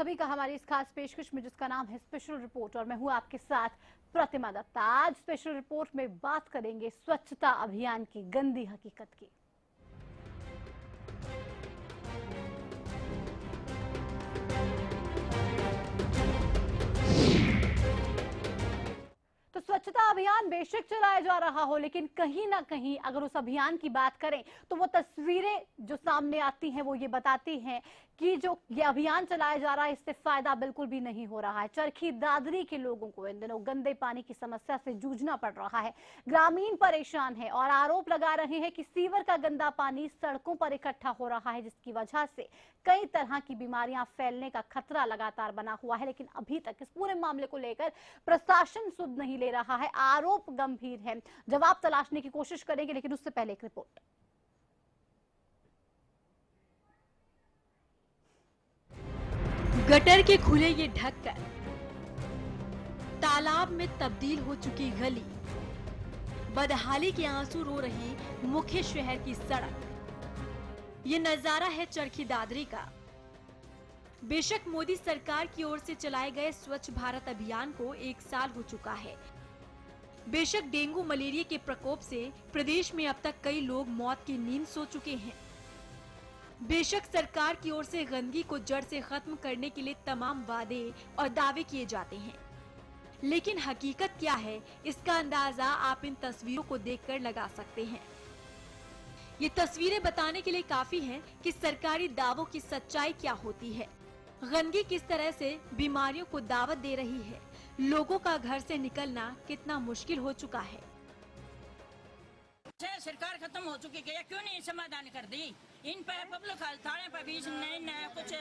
सभी का हमारी इस खास पेशकश में जिसका नाम है स्पेशल रिपोर्ट और मैं हूं आपके साथ प्रतिमा दत्ता। आज स्पेशल रिपोर्ट में बात करेंगे स्वच्छता अभियान की गंदी हकीकत की। तो स्वच्छता अभियान बेशक चलाया जा रहा हो, लेकिन कहीं ना कहीं अगर उस अभियान की बात करें तो वो तस्वीरें जो सामने आती हैं वो ये बताती हैं कि जो ये अभियान चलाया जा रहा है इससे फायदा बिल्कुल भी नहीं हो रहा है। चरखी दादरी के लोगों को इन दिनों गंदे पानी की समस्या से जूझना पड़ रहा है। ग्रामीण परेशान है और आरोप लगा रहे हैं कि सीवर का गंदा पानी सड़कों पर इकट्ठा हो रहा है, जिसकी वजह से कई तरह की बीमारियां फैलने का खतरा लगातार बना हुआ है। लेकिन अभी तक इस पूरे मामले को लेकर प्रशासन सुध नहीं ले रहा है। आरोप गंभीर है, जवाब तलाशने की कोशिश करेंगे, लेकिन उससे पहले एक रिपोर्ट। गटर के खुले ये ढक्कन, तालाब में तब्दील हो चुकी गली, बदहाली के आंसू रो रही मुख्य शहर की सड़क, ये नजारा है चरखी दादरी का। बेशक मोदी सरकार की ओर से चलाए गए स्वच्छ भारत अभियान को 1 साल हो चुका है। बेशक डेंगू मलेरिया के प्रकोप से प्रदेश में अब तक कई लोग मौत की नींद सो चुके हैं। बेशक सरकार की ओर से गंदगी को जड़ से खत्म करने के लिए तमाम वादे और दावे किए जाते हैं, लेकिन हकीकत क्या है इसका अंदाजा आप इन तस्वीरों को देखकर लगा सकते हैं। ये तस्वीरें बताने के लिए काफी हैं कि सरकारी दावों की सच्चाई क्या होती है। गंदगी किस तरह से बीमारियों को दावत दे रही है, लोगों का घर से निकलना कितना मुश्किल हो चुका है। सरकार खत्म हो चुकी है, क्यों नहीं समाधान कर दी? इन पे पब्लिक थाने पे भी नए कुछ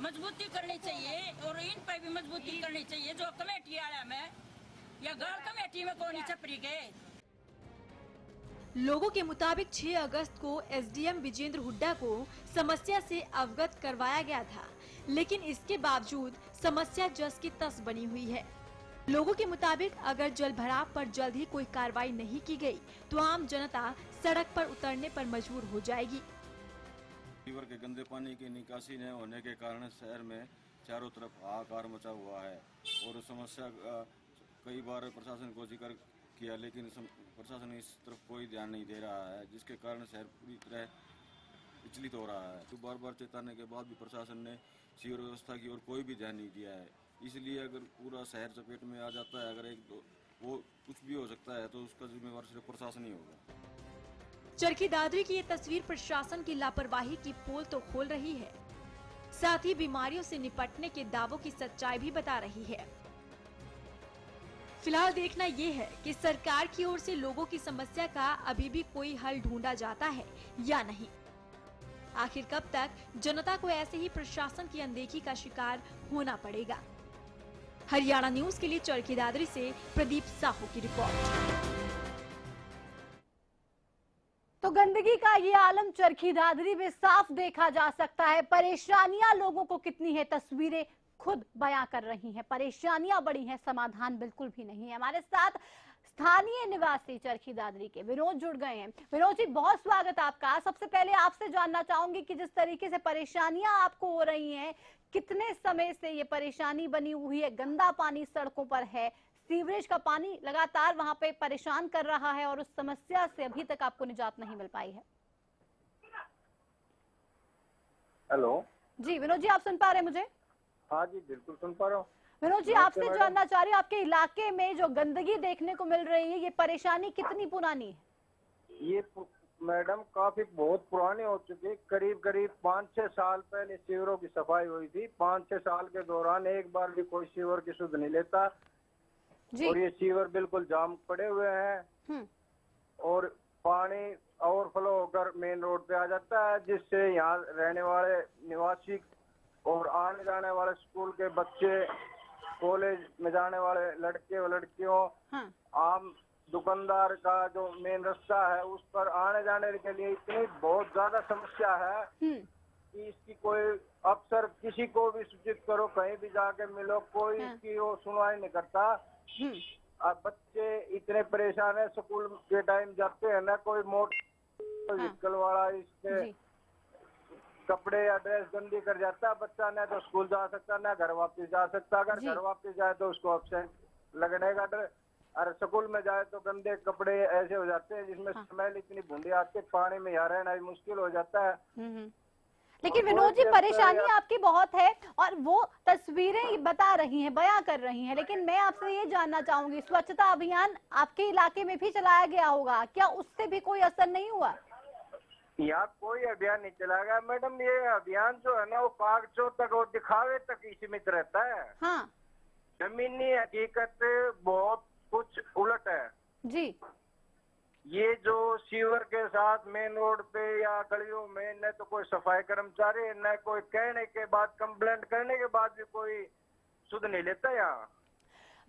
मजबूती करनी चाहिए और इन पे भी मजबूती करनी चाहिए। जो कमेटी आया में या गांव कमेटी में कौन छपरी के। लोगों के मुताबिक 6 अगस्त को एसडीएम विजेंद्र हुड्डा को समस्या से अवगत करवाया गया था, लेकिन इसके बावजूद समस्या जस की तस बनी हुई है। लोगों के मुताबिक अगर जल भराव पर जल्द ही कोई कार्रवाई नहीं की गई तो आम जनता सड़क पर उतरने पर मजबूर हो जाएगी। सीवर के गंदे पानी की निकासी न होने के कारण शहर में चारों तरफ हाहाकार मचा हुआ है और समस्या कई बार प्रशासन को जिक्र किया, लेकिन प्रशासन इस तरफ कोई ध्यान नहीं दे रहा है, जिसके कारण शहर पूरी तरह विचलित हो रहा है। तो बार बार चेताने के बाद भी प्रशासन ने सीवर व्यवस्था की ओर कोई भी ध्यान नहीं दिया है। इसलिए अगर पूरा शहर चपेट में आ जाता है, अगर एक दो वो कुछ भी हो सकता है, तो उसका जिम्मेवार सिर्फ प्रशासन ही होगा। चरखी दादरी की ये तस्वीर प्रशासन की लापरवाही की पोल तो खोल रही है, साथ ही बीमारियों से निपटने के दावों की सच्चाई भी बता रही है। फिलहाल देखना ये है कि सरकार की ओर से लोगों की समस्या का अभी भी कोई हल ढूंढा जाता है या नहीं। आखिर कब तक जनता को ऐसे ही प्रशासन की अनदेखी का शिकार होना पड़ेगा। हरियाणा न्यूज के लिए चरखी दादरी से प्रदीप साहू की रिपोर्ट। तो गंदगी का ये आलम चरखी दादरी में साफ देखा जा सकता है। परेशानियां लोगों को कितनी है, तस्वीरें खुद बयां कर रही हैं। परेशानियां बड़ी हैं, समाधान बिल्कुल भी नहीं है। हमारे साथ स्थानीय निवासी चरखी दादरी के विनोद जुड़ गए हैं। विनोद जी, बहुत स्वागत आपका। सबसे पहले आपसे जानना चाहूंगी कि जिस तरीके से परेशानियां आपको हो रही हैं, कितने समय से ये परेशानी बनी हुई है? गंदा पानी सड़कों पर है, सीवरेज का पानी लगातार वहां पे परेशान कर रहा है और उस समस्या से अभी तक आपको निजात नहीं मिल पाई है। हेलो जी विनोद जी, आप सुन पा रहे हैं मुझे? हाँ जी, बिल्कुल सुन पा रहा हूँ। विनोद जी, आपसे जानना चाह रही हूँ, आपके इलाके में जो गंदगी देखने को मिल रही है, ये परेशानी कितनी पुरानी है? ये मैडम काफी बहुत पुरानी हो चुकी है। करीब 5-6 साल पहले सीवरों की सफाई हुई थी। 5-6 साल के दौरान एक बार भी कोई सीवर की सुध नहीं लेता जी। और ये सीवर बिल्कुल जाम पड़े हुए हैं और पानी ओवरफ्लो होकर मेन रोड पे आ जाता है, जिससे यहाँ रहने वाले निवासी और आने जाने वाले स्कूल के बच्चे, कॉलेज में जाने वाले लड़के और लड़कियों, आम दुकानदार का जो मेन रास्ता है उस पर आने जाने के लिए इतनी बहुत ज्यादा समस्या है कि इसकी कोई अफसर किसी को भी सूचित करो, कहीं भी जाके मिलो, कोई इसकी वो सुनवाई नहीं करता। अब बच्चे इतने परेशान है, स्कूल के टाइम जाते हैं ना, कोई मोटर व्हीकल वाला इसके कपड़े या ड्रेस गंदी कर जाता है बच्चा, न तो स्कूल जा सकता न घर वापस जा सकता। अगर जी। घर वापस जाए तो उसको एब्सेंट लगने का डर, और स्कूल में जाए तो गंदे कपड़े ऐसे हो जाते हैं जिसमें स्मेल इतनी बूंदी आती है, पानी में यहाँ रहना भी मुश्किल हो जाता है। लेकिन और विनोद जी कोई परेशानी जब- आपकी बहुत है और वो तस्वीरें बता रही हैं, बयां कर रही हैं, लेकिन मैं आपसे ये जानना चाहूंगी, स्वच्छता अभियान आपके इलाके में भी चलाया गया होगा, क्या उससे भी कोई असर नहीं हुआ? यहाँ कोई अभियान नहीं चला गया मैडम। ये अभियान जो है ना वो कागजों तक और दिखावे तक ही सीमित रहता है। हाँ जमीनी हकीकत बहुत कुछ उलट है। जी। ये जो सीवर के साथ मेन रोड पे या गलियों में न तो कोई सफाई कर्मचारी, न कोई कहने के बाद कंप्लेंट करने के बाद भी कोई सुध नहीं लेता यहाँ।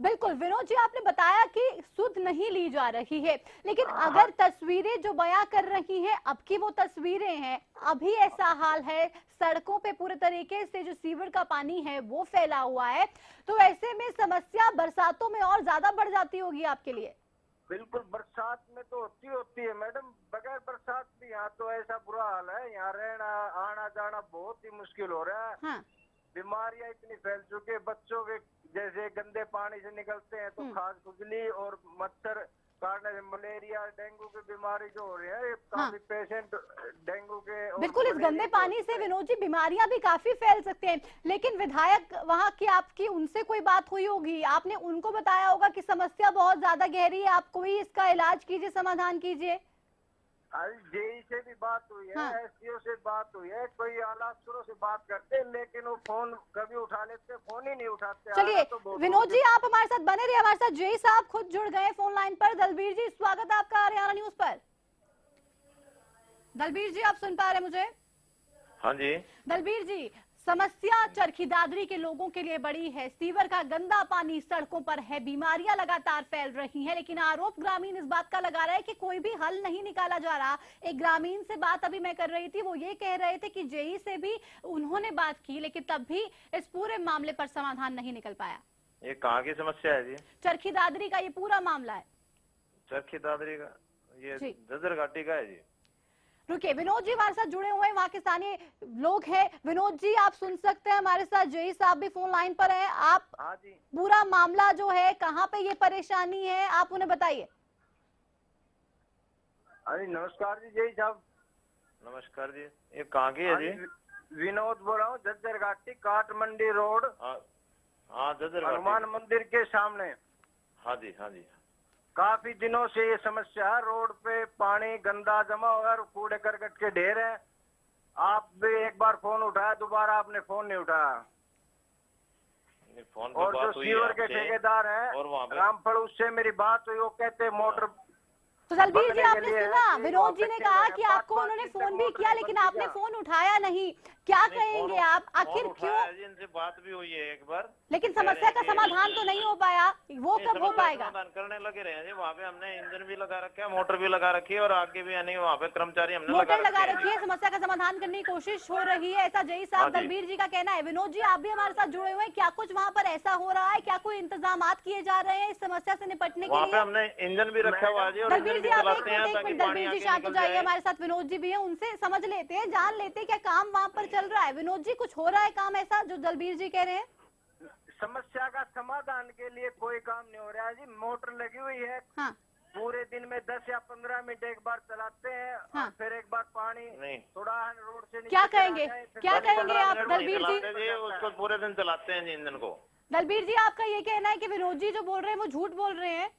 बिल्कुल विनोद जी, आपने बताया कि सुध नहीं ली जा रही है, लेकिन अगर तस्वीरें जो बयां कर रही हैं, अब की वो तस्वीरें हैं, अभी ऐसा हाल है, सड़कों पे पूरे तरीके से जो सीवर का पानी है वो फैला हुआ है, तो ऐसे में समस्या बरसातों में और ज्यादा बढ़ जाती होगी आपके लिए। बिल्कुल, बरसात में तो होती है मैडम, बगैर बरसात भी यहाँ तो ऐसा बुरा हाल है, यहाँ रहना आना जाना बहुत ही मुश्किल हो रहा है। हाँ। बीमारियां इतनी फैल चुकी है, बच्चों के जैसे गंदे पानी से निकलते हैं तो खास खुजली और मच्छर काटने से मलेरिया डेंगू की बीमारी जो हो रही है, काफी पेशेंट डेंगू के और बिल्कुल, इस गंदे मलेरिया पानी से विनोद जी बीमारियां भी काफी फैल सकते हैं, लेकिन विधायक वहां की आपकी उनसे कोई बात हुई होगी, आपने उनको बताया होगा कि समस्या बहुत ज्यादा गहरी है, आप कोई इसका इलाज कीजिए, समाधान कीजिए। जेई से भी बात हुई है, हाँ। एसडीओ से बात हुई है, कोई आला अफसरों से बात करते हैं, लेकिन वो फोन कभी उठा लेते, फोन ही नहीं उठाते। चलिए आना तो बहुत विनोद दूर जी, आप हमारे साथ बने रहिए, हमारे साथ जेई साहब खुद जुड़ गए फोन लाइन पर। दलबीर जी, स्वागत है आपका हरियाणा न्यूज पर। दलबीर जी, आप सुन पा रहे हैं मुझे? हाँ जी। दलबीर जी, समस्या चरखी दादरी के लोगों के लिए बड़ी है, सीवर का गंदा पानी सड़कों पर है, बीमारियां लगातार फैल रही हैं, लेकिन आरोप ग्रामीण इस बात का लगा रहा है कि कोई भी हल नहीं निकाला जा रहा। एक ग्रामीण से बात अभी मैं कर रही थी, वो ये कह रहे थे कि जेई से भी उन्होंने बात की, लेकिन तब भी इस पूरे मामले पर समाधान नहीं निकल पाया। ये कहाँ की समस्या है जी? चरखी दादरी का ये पूरा मामला है। चरखी दादरी का, ये जी। जजर घाटी का है जी। रुकिए, विनोद जी हमारे साथ जुड़े हुए हैं, वहाँ के स्थानीय लोग हैं। विनोद जी, आप सुन सकते हैं, हमारे साथ जेई साहब भी फोन लाइन पर हैं। आप हाँ जी। पूरा मामला जो है, कहाँ पे ये परेशानी है, आप उन्हें बताइए। अरे नमस्कार जी, जय साहब। नमस्कार जी, ये कहाँ की है जी? विनोद बोल रहा हूँ, जज्जर घाटी काट मंडी रोड, हाँ जजर हनुमान घाटी। मंदिर के सामने। हाँ जी, हाँ जी। काफी दिनों से ये समस्या है, रोड पे पानी गंदा जमा हुआ है और कूड़े करकट के ढेर है। आप भी एक बार फोन उठाया, दोबारा आपने फोन नहीं उठाया। ये फोन पे और जो बात हुई है सीवर के आपसे, ठेकेदार हैं और वहाँ पे रामफल, उससे मेरी बात हुई, वो कहते मोटर तो दलबीर जी, बनने के आपने लिए सुना है कि विनोद जी ने वापस कहा चले कि जाएं। आपको 5-5 उन्होंने दिन फोन तक भी मोटर किया, नहीं लेकिन बनती आपने क्या? फोन उठाया नहीं, क्या नहीं, कहेंगे फोन- आप, फोन आखिर उठाया क्यों? है जी, इनसे बात भी हुई है एक बार। लेकिन कह रहे समस्या हैं का कि- समाधान तो नहीं हो पाया, वो नहीं, कब हो समस्या पाएगा? समाधान करने लगे रहे हैं जी। वहाँ पे हमने इंजन भी लगा रखा है, मोटर भी लगा रखी है, और आगे भी यानी वहाँ पे कर्मचारी हमने मोटर लगा रखे हैं। रखी है, समस्या का समाधान करने की कोशिश हो रही है, ऐसा जेई साहब हाँ जी। दलबीर जी का कहना है। विनोद जी, आप भी हमारे साथ जुड़े हुए हैं, क्या कुछ वहाँ पर ऐसा हो रहा है, क्या कोई इंतजाम किए जा रहे हैं इस समस्या से निपटने के वहाँ पे लिए? हमने इंजन भी रखा हुआ है जी, और दलबीर इंजन जी, भी आप चलाते हैं एक ताकि मिनट पानी दलबीर जी आगे शांत हो निकल जाइए, जाए। हमारे साथ विनोद जी भी हैं, उनसे समझ लेते हैं, जान लेते हैं क्या काम वहाँ पर चल रहा है। विनोद जी, कुछ हो रहा है काम ऐसा जो दलबीर जी कह रहे हैं? समस्या का समाधान के लिए कोई काम नहीं हो रहा है जी। मोटर लगी हुई है, हाँ पूरे दिन में 10 या 15 मिनट एक बार चलाते हैं, हाँ। और फिर एक बार पानी नहीं। थोड़ा रोड से क्या निकल के आ कहेंगे? जाए, फिर क्या 10-15 कहेंगे आप, मिनट दलबीर जी? चलाते जी, उसको पूरे दिन चलाते हैं जी इंजन को। दलबीर जी, आपका ये कहना है कि विनोद जी जो बोल रहे हैं वो झूठ बोल रहे हैं?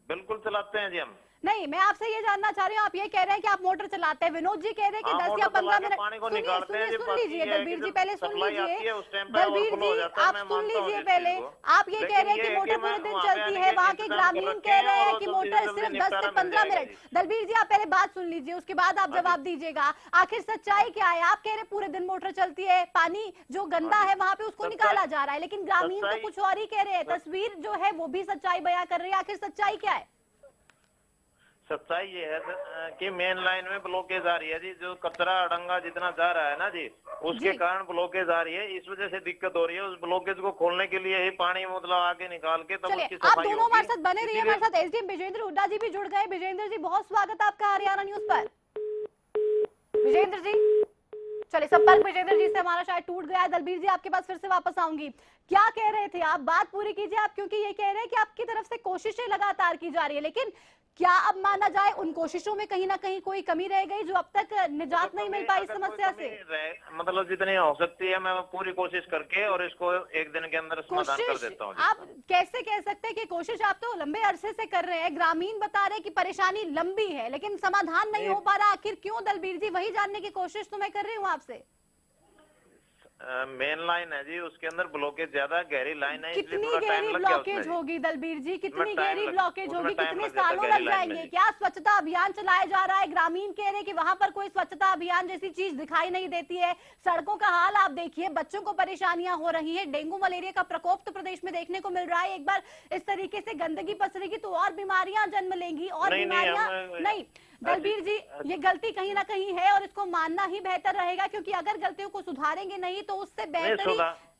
बिल्कुल चलाते हैं जी हम। नहीं, मैं आपसे ये जानना चाह रही हूँ, आप ये कह रहे हैं कि आप मोटर चलाते हैं, विनोद जी कह रहे हैं कि हाँ, 10 मोटर या चला 15 के मिनट। पानी को सुनिए निकालते हैं जी, सुन बाकी लीजिए ये है दलबीर कि जी, जब पहले सुन सप्लाई आती है, लीजिए उस टाइम पे दलबीर ओवरफ्लो हो जी, जाता है, आप मैं सुन मानता हूँ लीजिए इस पहले। चीज़ को। आप ये कह रहे हैं कि लेकिन मोटर ये पूरे है कि दिन वहाँ चलती पे है, वहाँ के इंतजाम कर ग्रामीण रखे कह हैं रहे हैं और कि तो मोटर जल्दी सिर्फ 10 से निपटारा मिल 15 जाएगा मिनट। जी। दलबीर जी, आप पहले बात सुन लीजिए, उसके बाद आप हाँ जवाब जी। दीजिएगा। आखिर सच्चाई क्या है? आप कह रहे हैं पूरे दिन मोटर चलती है, पानी जो गंदा है वहाँ पे उसको सच्चाई- निकाला जा रहा है, लेकिन ग्रामीण तो सच्चाई- कुछ और ही कह रहे हैं। तस्वीर जो है वो भी सच्चाई बयां कर रही है, आखिर सच्चाई क्या है? सच्चाई ये है कि मेन लाइन में ब्लॉकेज आ रही है जी, जो कचरा अड़ंगा जितना जा रहा है ना जी, उसके जी। कारण ब्लॉकेज आ रही है, इस वजह से दिक्कत हो रही है। उस ब्लॉकेज को खोलने के लिए ही पानी मतलब आगे निकाल के तब चलिए, उसकी आप सफाई दोनों हमारे होगी। साथ बने रहिए, हमारे साथ एसडीएम विजेंद्र हुड्डा जी भी जुड़ गए। विजेंद्र जी, बहुत स्वागत है आपका हरियाणा न्यूज पर। विजेंद्र जी, चलिए, संपर्क विजेंद्र जी से हमारा शायद टूट गया है। दलबीर जी, आपके पास फिर से वापस आऊंगी। क्या कह रहे थे आप? बात पूरी कीजिए आप, क्योंकि ये कह रहे हैं कि आपकी तरफ से कोशिशें लगातार की जा रही है, लेकिन क्या अब माना जाए उन कोशिशों में कहीं ना कहीं कोई कमी रह गई जो अब तक निजात नहीं मिल पाई इस समस्या से? मतलब जितनी हो सकती है मैं पूरी कोशिश करके और इसको एक दिन के अंदर समाधान कर देता हूँ। आप कैसे कह सकते हैं कि कोशिश आप तो लंबे अरसे से कर रहे हैं, ग्रामीण बता रहे हैं कि परेशानी लंबी है लेकिन समाधान नहीं हो पा रहा, आखिर क्यों दलबीर जी? वही जानने की कोशिश तो मैं कर रही हूँ आपसे। मेन लाइन है जी, उसके अंदर ब्लॉकेज ज्यादा गहरी लाइन है, कितनी गहरी ब्लॉकेज होगी दलबीर जी? कितनी गहरी ब्लॉकेज होगी? कितने सालों लग जाएंगे? क्या स्वच्छता अभियान चलाया जा रहा है? ग्रामीण कह रहे हैं कि वहां पर कोई स्वच्छता अभियान जैसी चीज दिखाई नहीं देती है। सड़कों का हाल आप देखिए, बच्चों को परेशानियां हो रही है, डेंगू मलेरिया का प्रकोप तो प्रदेश में देखने को मिल रहा है। एक बार इस तरीके से गंदगी पसरेगी तो और बीमारियां जन्म लेंगी, और बीमारियां नहीं। दलबीर जी, ये गलती कहीं ना कहीं है और इसको मानना ही बेहतर रहेगा, क्योंकि अगर गलतियों को सुधारेंगे नहीं तो उससे बेहतर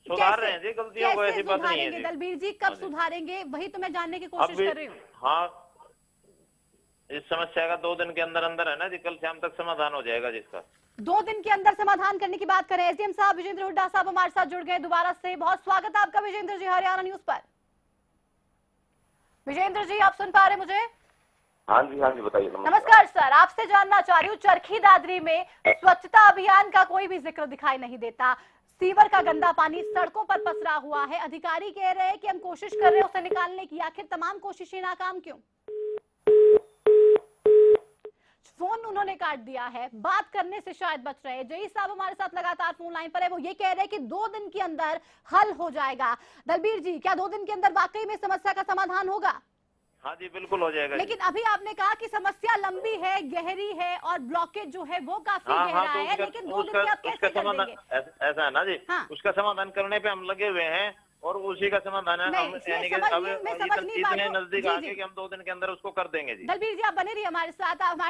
सुधार रहे हैं जी गलतियों को, ऐसी बात नहीं है। दलबीर जी, कब सुधारेंगे वही तो मैं जानने की कोशिश कर रही हूँ। हाँ, इस समस्या का 2 दिन के अंदर अंदर है ना जी, कल शाम तक समाधान हो जाएगा जिसका। 2 दिन के अंदर समाधान करने की बात करें। एसडीएम साहब विजेंद्र हुड्डा साहब हमारे साथ जुड़ गए दोबारा से। बहुत स्वागत है आपका विजेंद्र जी हरियाणा न्यूज पर। विजेंद्र जी, आप सुन पा रहे मुझे? हाँ जी बताइए। नमस्कार सर, आपसे जानना चाह रही हूँ, चरखी दादरी में स्वच्छता अभियान का कोई भी जिक्र दिखाई नहीं देता। सीवर का गंदा पानी सड़कों पर पसरा हुआ है। अधिकारी कह रहे हैं कि हम कोशिश कर रहे हैं उसे निकालने की, आखिर तमाम कोशिशें नाकाम क्यों? फोन उन्होंने काट दिया है, बात करने से शायद बच रहे हैं। जई साहब हमारे साथ लगातार फोन लाइन पर है, वो ये कह रहे हैं कि 2 दिन के अंदर हल हो जाएगा। दलबीर जी, क्या 2 दिन के अंदर वाकई में समस्या का समाधान होगा? हाँ जी, बिल्कुल हो जाएगा। लेकिन अभी आपने कहा कि समस्या लंबी है, गहरी है और ब्लॉकेज जो है वो काफी गहरा है, लेकिन 2 दिन में आप कैसे कर देंगे? ऐसा है ना जी, उसका समाधान करने पे हम लगे हुए हैं और उसी का समाधान है। हम यानी कि अब इतने नजदीक आके कि हम 2 दिन के अंदर उसको कर देंगे जी। दलबीर जी, आप बने रहिए हमारे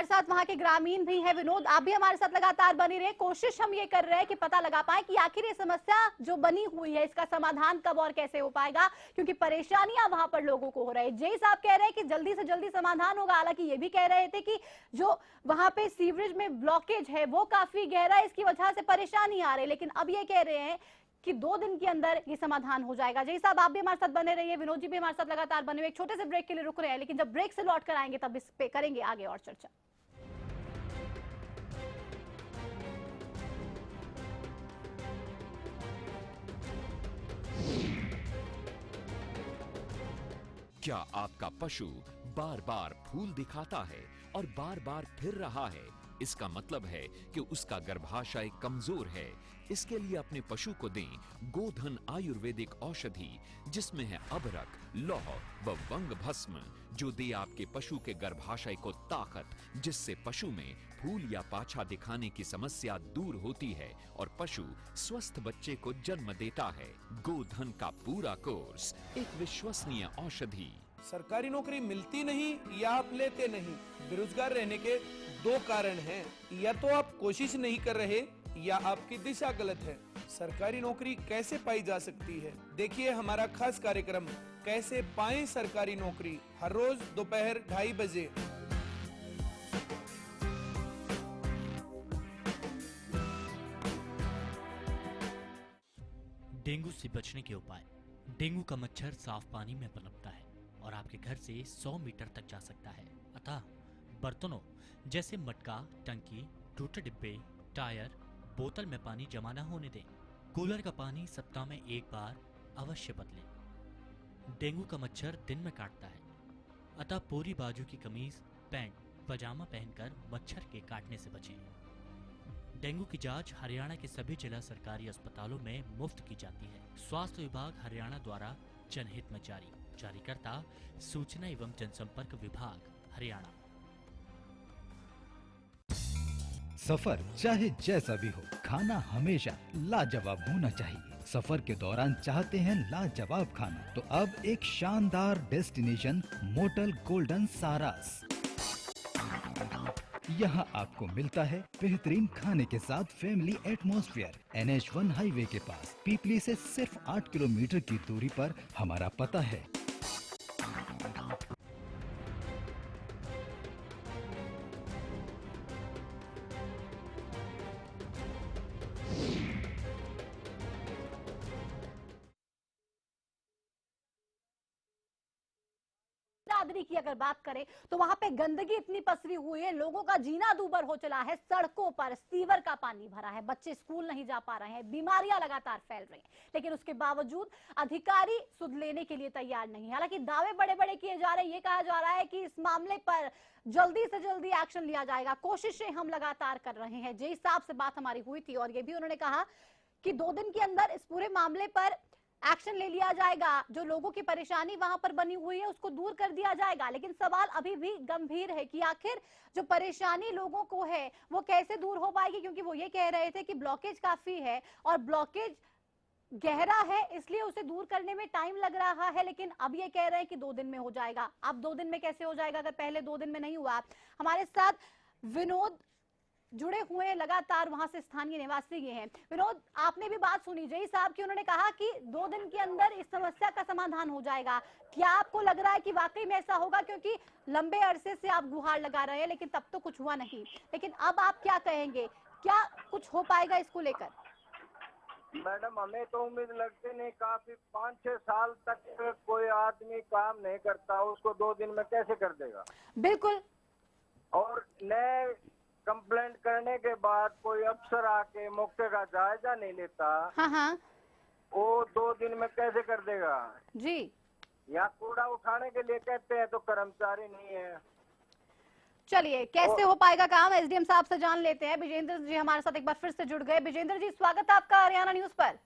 साथ वहाँ के ग्रामीण भी है, विनोद आप भी हमारे साथ लगातार बने रहे। कोशिश हम ये कर रहे हैं कि पता लगा पाए कि आखिर ये समस्या जो बनी हुई है इसका समाधान कब और कैसे हो पाएगा, क्योंकि परेशानियां वहां पर लोगों को हो रही है। जय साहब कह रहे हैं कि जल्दी से जल्दी समाधान होगा, हालांकि ये भी कह रहे थे कि जो वहां पे सीवरेज में ब्लॉकेज है वो काफी गहरा है, इसकी वजह से परेशानी आ रही है, लेकिन अब ये कह रहे हैं कि 2 दिन के अंदर ये समाधान हो जाएगा। जय साहब, आप भी हमारे साथ बने रहिए, विनोद जी भी हमारे साथ लगातार बने हुए। एक छोटे से ब्रेक के लिए रुक रहे हैं, लेकिन जब ब्रेक से लौट कर आएंगे तब इस पे करेंगे आगे और चर्चा। क्या आपका पशु बार बार फूल दिखाता है और बार बार फिर रहा है? इसका मतलब है कि उसका गर्भाशय कमजोर है। इसके लिए अपने पशु को दें गोधन आयुर्वेदिक औषधि, जिसमें है अबरक, लौह व वंग भस्म, जो दे आपके पशु के गर्भाशय को ताकत, जिससे पशु में फूल या पाछा दिखाने की समस्या दूर होती है और पशु स्वस्थ बच्चे को जन्म देता है। गोधन का पूरा कोर्स, एक विश्वसनीय औषधि। सरकारी नौकरी मिलती नहीं या आप लेते नहीं, बेरोजगार रहने के 2 कारण हैं। या तो आप कोशिश नहीं कर रहे या आपकी दिशा गलत है। सरकारी नौकरी कैसे पाई जा सकती है, देखिए हमारा खास कार्यक्रम कैसे पाएं सरकारी नौकरी, हर रोज दोपहर 2:30 बजे। डेंगू से बचने के उपाय। डेंगू का मच्छर साफ पानी में पनपता है और आपके घर से 100 मीटर तक जा सकता है, अतः बर्तनों जैसे मटका, टंकी, टूटे डिब्बे, टायर, बोतल में पानी जमा न होने दें। कूलर का पानी सप्ताह में 1 बार अवश्य बदलें। डेंगू का मच्छर दिन में काटता है, अतः पूरी बाजू की कमीज, पैंट, पजामा पहनकर मच्छर के काटने से बचें। डेंगू की जांच हरियाणा के सभी जिला सरकारी अस्पतालों में मुफ्त की जाती है। स्वास्थ्य विभाग हरियाणा द्वारा जनहित में जारी। जारीकर्ता सूचना एवं जनसंपर्क विभाग हरियाणा। सफर चाहे जैसा भी हो, खाना हमेशा लाजवाब होना चाहिए। सफर के दौरान चाहते हैं लाजवाब खाना, तो अब एक शानदार डेस्टिनेशन मोटल गोल्डन सारास। यहाँ आपको मिलता है बेहतरीन खाने के साथ फैमिली एटमॉस्फेयर। NH1 हाईवे के पास पीपली से सिर्फ 8 किलोमीटर की दूरी पर हमारा पता है। दादरी की अगर बात करें तो वहां पे गंदगी इतनी पसरी हुई है, लोगों का जीना दूभर हो चला है, सड़कों पर सीवर का पानी भरा है, बच्चे स्कूल नहीं जा पा रहे हैं, बीमारियां लगातार फैल रही हैं, लेकिन उसके बावजूद अधिकारी सुध लेने के लिए तैयार नहीं। हालांकि दावे बड़े बड़े किए जा रहे हैं, ये कहा जा रहा है कि इस मामले पर जल्दी से जल्दी एक्शन लिया जाएगा, कोशिशें हम लगातार कर रहे हैं। जेई साहब से बात हमारी हुई थी और ये भी उन्होंने कहा कि 2 दिन के अंदर इस पूरे मामले पर एक्शन ले लिया जाएगा, जो लोगों की परेशानी वहां पर बनी हुई है उसको दूर कर दिया जाएगा। लेकिन सवाल अभी भी गंभीर है कि आखिर जो परेशानी लोगों को है वो कैसे दूर हो पाएगी, क्योंकि वो ये कह रहे थे कि ब्लॉकेज काफी है और ब्लॉकेज गहरा है, इसलिए उसे दूर करने में टाइम लग रहा है। लेकिन अब ये कह रहे हैं कि 2 दिन में हो जाएगा। अब 2 दिन में कैसे हो जाएगा अगर पहले 2 दिन में नहीं हुआ? हमारे साथ विनोद जुड़े हुए हैं, लगातार वहां से स्थानीय निवासी ये हैं। विनोद, आपने भी बात सुनी जेई साहब की, उन्होंने कहा कि 2 दिन के अंदर इस समस्या का समाधान हो जाएगा। क्या आपको लग रहा है कि वाकई में ऐसा होगा? क्योंकि लंबे अरसे से आप गुहार लगा रहे हैं लेकिन तब तो कुछ हुआ नहीं, लेकिन अब आप क्या कहेंगे, क्या कुछ हो पाएगा इसको लेकर? मैडम, हमें तो उम्मीद लगती नहीं, काफी 5-6 साल तक कोई आदमी काम नहीं करता, उसको 2 दिन में कैसे कर देगा? बिल्कुल। और नए कंप्लेंट करने के बाद कोई अफसर आके मौके का जायजा नहीं लेता। हाँ, वो 2 दिन में कैसे कर देगा जी? यहाँ कूड़ा उठाने के लिए कहते हैं तो कर्मचारी नहीं है। चलिए, कैसे हो पाएगा काम, एसडीएम साहब से जान लेते हैं। विजेंद्र जी हमारे साथ एक बार फिर से जुड़ गए। विजेंद्र जी, स्वागत है आपका हरियाणा न्यूज पर।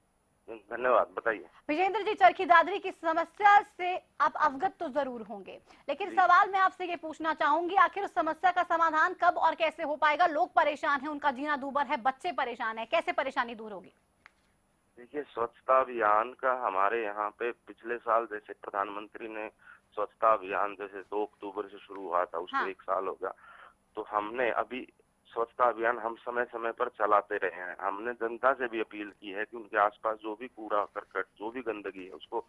धन्यवाद, बताइए। विजेंद्र जी, चरखी दादरी की समस्या से आप अवगत तो जरूर होंगे, लेकिन सवाल मैं आपसे ये पूछना चाहूंगी, आखिर उस समस्या का समाधान कब और कैसे हो पाएगा? लोग परेशान हैं, उनका जीना दूभर है, बच्चे परेशान हैं, कैसे परेशानी दूर होगी? देखिए, स्वच्छता अभियान का हमारे यहाँ पे पिछले साल जैसे प्रधानमंत्री ने स्वच्छता अभियान जैसे 2 अक्टूबर से शुरू हुआ था, उसको 1 साल हो गया, तो हमने अभी स्वच्छता अभियान हम समय समय पर चलाते रहे हैं। हमने जनता से भी अपील की है कि उनके आसपास जो भी कूड़ा करकट, जो भी गंदगी है, उसको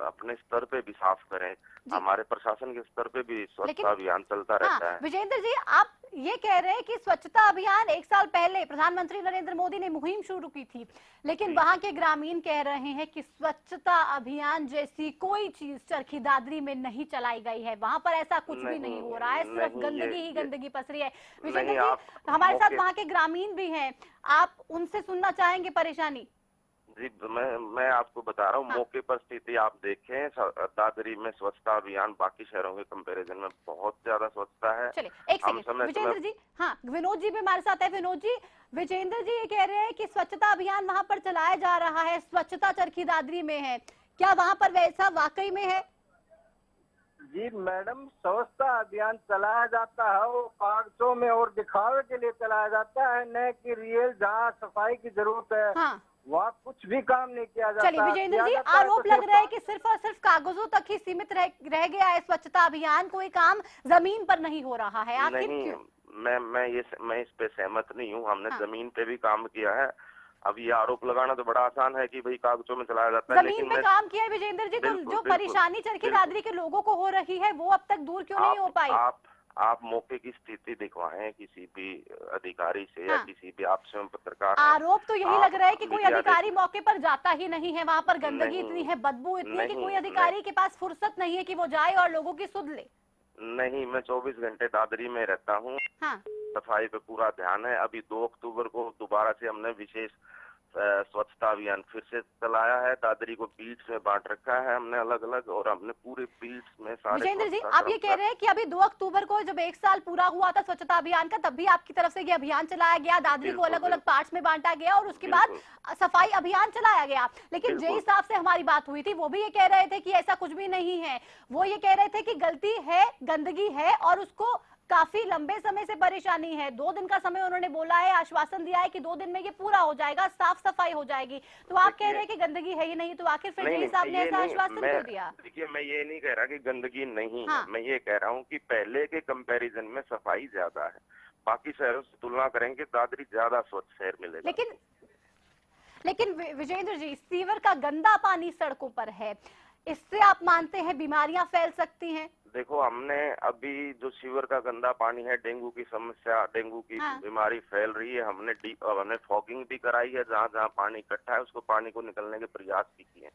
अपने स्तर पे भी साफ करें। हमारे प्रशासन के स्तर पे भी स्वच्छता अभियान चलता रहता है। विजेंद्र जी, आप ये कह रहे हैं कि स्वच्छता अभियान 1 साल पहले प्रधानमंत्री नरेंद्र मोदी ने मुहिम शुरू की थी, लेकिन वहां के ग्रामीण कह रहे हैं कि स्वच्छता अभियान जैसी कोई चीज चरखी दादरी में नहीं चलाई गई है, वहां पर ऐसा कुछ भी नहीं हो रहा है, सिर्फ गंदगी ही गंदगी पसरी है। विजेंद्र जी, हमारे साथ वहाँ के ग्रामीण भी हैं, आप उनसे सुनना चाहेंगे परेशानी? जी, मैं आपको बता रहा हूँ, मौके पर स्थिति आप देखें, दादरी में स्वच्छता अभियान बाकी शहरों के कंपैरिजन में बहुत ज्यादा स्वच्छता है। चलिए एक सेकंड विजेंद्र जी, हाँ विनोद जी भी हमारे साथ है। विनोद जी, विजेंद्र जी ये कह रहे हैं कि स्वच्छता अभियान वहाँ पर चलाया जा रहा है, स्वच्छता चरखी दादरी में है, क्या वहाँ पर वैसा वाकई में है? जी मैडम, स्वच्छता अभियान चलाया जाता है, वो कागजों में और दिखावे के लिए चलाया जाता है, न कि रियल जहाँ सफाई की जरूरत है। हाँ। वहाँ कुछ भी काम नहीं किया जाता। चलिए विजेंद्र जी, आरोप लग रहा है कि सिर्फ और सिर्फ कागजों तक ही सीमित रह गया है स्वच्छता अभियान, कोई काम जमीन पर नहीं हो रहा है, आखिर क्यों? मैं इस पे सहमत नहीं हूँ। हमने जमीन पे भी काम किया है। अब ये आरोप लगाना तो बड़ा आसान है कि भाई कागजों में चलाया जाता है, जमीन पे काम किया है विजेंद्र जी, तो जो परेशानी चरखी दादरी के लोगों को हो रही है वो अब तक दूर क्यों नहीं हो पाई? आप मौके की स्थिति दिखवाएं किसी भी अधिकारी से या किसी भी आप स्वयं पत्रकार। आरोप तो यही लग रहा है कि कोई अधिकारी मौके पर जाता ही नहीं है, वहाँ पर गंदगी इतनी है, बदबू इतनी है कि कोई अधिकारी के पास फुर्सत नहीं है कि वो जाए और लोगों की सुध ले। नहीं, मैं 24 घंटे दादरी में रहता हूँ। हाँ। सफाई पे पूरा ध्यान है। अभी 2 अक्टूबर को दोबारा से हमने विशेष स्वच्छता अभियान फिर से चलाया है। दादरी को बीट्स में बांट रखा है हमने अलग अलग, और हमने पूरे बीट्स में सारे। विजेंद्र जी, आप ये कह रहे हैं कि अभी 2 अक्टूबर को जब 1 साल पूरा हुआ था स्वच्छता अभियान का, तब भी आपकी तरफ से ये अभियान चलाया गया, दादरी को अलग अलग पार्ट्स में बांटा गया और उसके बाद सफाई अभियान चलाया गया। लेकिन जेई साहब से हमारी बात हुई थी, वो भी ये कह रहे थे कि ऐसा कुछ भी नहीं है। वो ये कह रहे थे कि गलती है, गंदगी है और उसको काफी लंबे समय से परेशानी है। 2 दिन का समय उन्होंने बोला है, आश्वासन दिया है कि 2 दिन में ये पूरा हो जाएगा, साफ सफाई हो जाएगी। तो आप कह रहे हैं कि गंदगी है ही नहीं, तो आखिर फिर जेई साहब ने ऐसा आश्वासन क्यों दिया? देखिए, मैं ये नहीं कह रहा कि गंदगी नहीं है, मैं ये कह रहा हूँ कि पहले के कंपैरिजन में सफाई ज्यादा है। बाकी शहरों से तुलना करेंगे दादरी ज्यादा स्वच्छ शहर मिलेगा। लेकिन विजेंद्र जी, सीवर का गंदा पानी सड़कों पर है, इससे आप मानते हैं बीमारियां फैल सकती हैं? देखो, हमने अभी जो सीवर का गंदा पानी है, डेंगू की समस्या, डेंगू की बीमारी फैल रही है। हमने फॉगिंग भी कराई है, जहाँ जहाँ पानी इकट्ठा है उसको पानी को निकलने के प्रयास भी किए।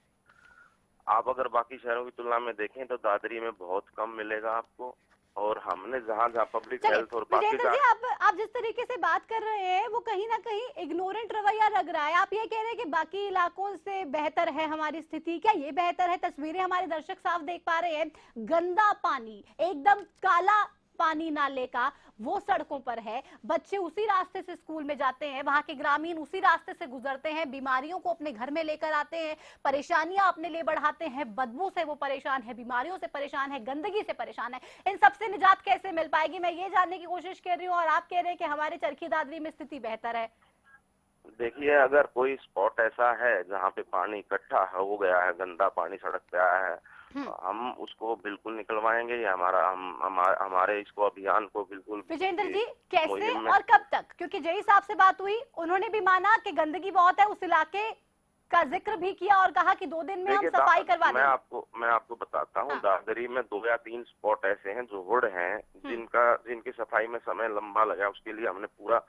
आप अगर बाकी शहरों की तुलना में देखें तो दादरी में बहुत कम मिलेगा आपको। और हमने जहाँ जहाँ पब्लिक हेल्थ और बाकी विजेंद्र जी, आप जिस तरीके से बात कर रहे हैं वो कहीं ना कहीं इग्नोरेंट रवैया लग रहा है। आप ये कह रहे हैं कि बाकी इलाकों से बेहतर है हमारी स्थिति, क्या ये बेहतर है? तस्वीरें हमारे दर्शक साफ देख पा रहे हैं, गंदा पानी, एकदम काला पानी नाले का, वो सड़कों पर है। बच्चे उसी रास्ते से स्कूल में जाते हैं, वहां के ग्रामीण उसी रास्ते से गुजरते हैं, बीमारियों को अपने घर में लेकर आते हैं, परेशानियां अपने लिए बढ़ाते हैं। बदबू से वो परेशान है, बीमारियों से परेशान है, गंदगी से परेशान है। इन सबसे निजात कैसे मिल पाएगी? मैं ये जानने की कोशिश कर रही हूँ और आप कह रहे हैं कि हमारे चरखी दादरी में स्थिति बेहतर है। देखिए, अगर कोई स्पॉट ऐसा है जहाँ पे पानी इकट्ठा हो गया है, गंदा पानी सड़क पे आया है, हम उसको बिल्कुल निकलवाएंगे। ये हमारे इसको अभियान को बिल्कुल। विजेंद्र जी, कैसे और कब तक? क्योंकि जय साहब से बात हुई, उन्होंने भी माना कि गंदगी बहुत है, उस इलाके का जिक्र भी किया और कहा कि 2 दिन में हम सफाई करवा देंगे। मैं आपको बताता हूँ, दादरी में 2 या 3 स्पॉट ऐसे हैं जो हुड हैं, जिनकी सफाई में समय लंबा लगा। उसके लिए हमने पूरा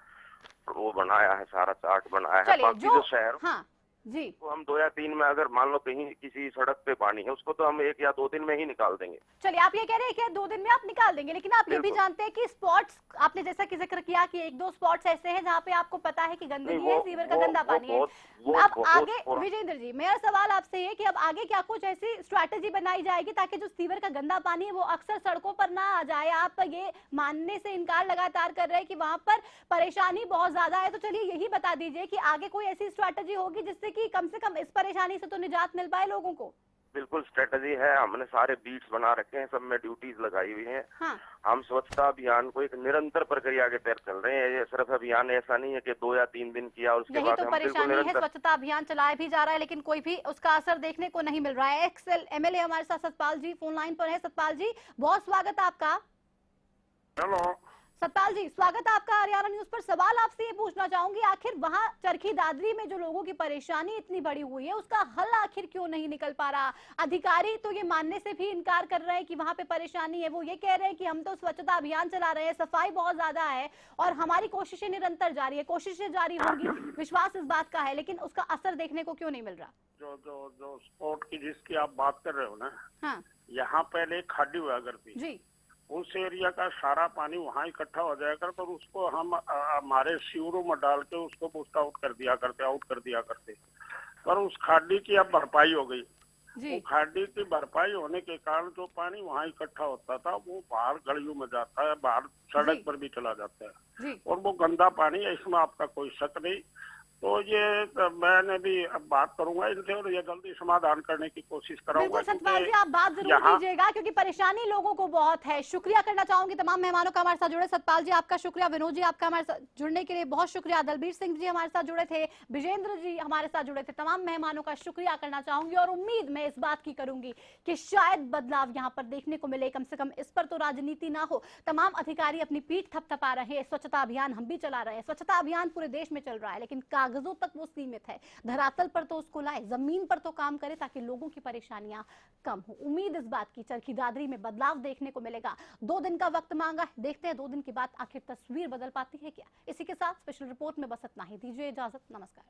वो बनाया है, सारा चार्ट बनाया है। बाकी जो शहर जी, तो हम 2 या 3 में, अगर मान लो कहीं किसी सड़क पे पानी है, उसको तो हम 1 या 2 दिन में ही निकाल देंगे। चलिए, आप ये कह रहे हैं कि 2 दिन में आप निकाल देंगे, लेकिन आप ये भी जानते हैं कि स्पॉट्स, आपने जैसा कि जिक्र किया कि 1-2 स्पॉट्स ऐसे हैं जहाँ पे आपको पता है कि गंदगी है, सीवर का गंदा पानी है। अब आगे विजेंद्र जी, मेरा सवाल आपसे ये कि अब आगे क्या कुछ ऐसी स्ट्रैटेजी बनाई जाएगी ताकि जो सीवर का गंदा पानी है वो अक्सर सड़कों पर ना आ जाए? आप ये मानने से इनकार लगातार कर रहे हैं कि वहां पर परेशानी बहुत ज्यादा है, तो चलिए यही बता दीजिए कि आगे कोई ऐसी स्ट्रैटेजी होगी जिससे कि कम से कम इस परेशानी से तो निजात मिल पाए लोगों को? बिल्कुल स्ट्रेटजी है, हमने सारे बीट्स बना रखे हैं, सब में ड्यूटीज लगाई हुई हैं। हम स्वच्छता अभियान को एक निरंतर प्रक्रिया के तहत चल रहे हैं। ये सिर्फ अभियान ऐसा नहीं है कि 2 या 3 दिन किया और उसके बाद तो परेशानी है, स्वच्छता अभियान चलाया भी जा रहा है लेकिन कोई भी उसका असर देखने को नहीं मिल रहा है। एक्स एमएलए हमारे साथ सतपाल जी फोन लाइन पर है। सतपाल जी, बहुत स्वागत है आपका। हेलो सतपाल जी, स्वागत है आपका हरियाणा न्यूज पर। सवाल आपसे ये पूछना चाहूंगी, आखिर वहां चरखी दादरी में जो लोगों की परेशानी इतनी बड़ी हुई है उसका हल आखिर क्यों नहीं निकल पा रहा? अधिकारी तो ये मानने से भी इनकार कर रहे हैं कि वहां पे परेशानी है। वो ये कह रहे हैं कि हम तो स्वच्छता अभियान चला रहे हैं, सफाई बहुत ज्यादा है और हमारी कोशिशें निरंतर जारी है, कोशिशें जारी होंगी, विश्वास इस बात का है, लेकिन उसका असर देखने को क्यों नहीं मिल रहा? जो स्पॉट की जिसकी आप बात कर रहे हो ना, यहाँ पहले एक खाडी हुआ करती जी, उस एरिया का सारा पानी वहाँ इकट्ठा हो जाया करता और उसको हम हमारे सीवरों में डाल के उसको पुस्ट आउट कर दिया करते। पर उस खाडी की अब भरपाई हो गई। वो खाडी की भरपाई होने के कारण जो पानी वहाँ इकट्ठा होता था वो बाहर गलियों में जाता है, बाहर सड़क पर भी चला जाता है और वो गंदा पानी है, इसमें आपका कोई शक नहीं। तो ये मैंने भी अब बात करूंगा इनसे और ये जल्दी समाधान करने की कोशिश कराऊंगा। सतपाल जी, आप बात जरूर कीजिएगा क्योंकि परेशानी लोगों को बहुत है। शुक्रिया करना चाहूंगी तमाम मेहमानों का हमारे साथ जुड़े। सतपाल जी आपका शुक्रिया, विनोद जी आपका हमारे साथ जुड़ने के लिए बहुत शुक्रिया, दलबीर सिंह जी हमारे साथ जुड़े थे, विजेंद्र जी हमारे साथ जुड़े थे, तमाम मेहमानों का शुक्रिया करना चाहूंगी और उम्मीद मैं इस बात की करूंगी कि शायद बदलाव यहाँ पर देखने को मिले, कम से कम इस पर तो राजनीति ना हो। तमाम अधिकारी अपनी पीठ थपथपा रहे हैं, स्वच्छता अभियान हम भी चला रहे हैं, स्वच्छता अभियान पूरे देश में चल रहा है, लेकिन कागजों तक वो सीमित है। धरातल पर तो उसको लाए, जमीन पर तो काम करे ताकि लोगों की परेशानियां कम हो। उम्मीद इस बात की चरखी दादरी में बदलाव देखने को मिलेगा। 2 दिन का वक्त मांगा, देखते हैं 2 दिन के बाद आखिर तस्वीर बदल पाती है क्या। इसी के साथ स्पेशल रिपोर्ट में बस इतना ही, दीजिए इजाजत, नमस्कार।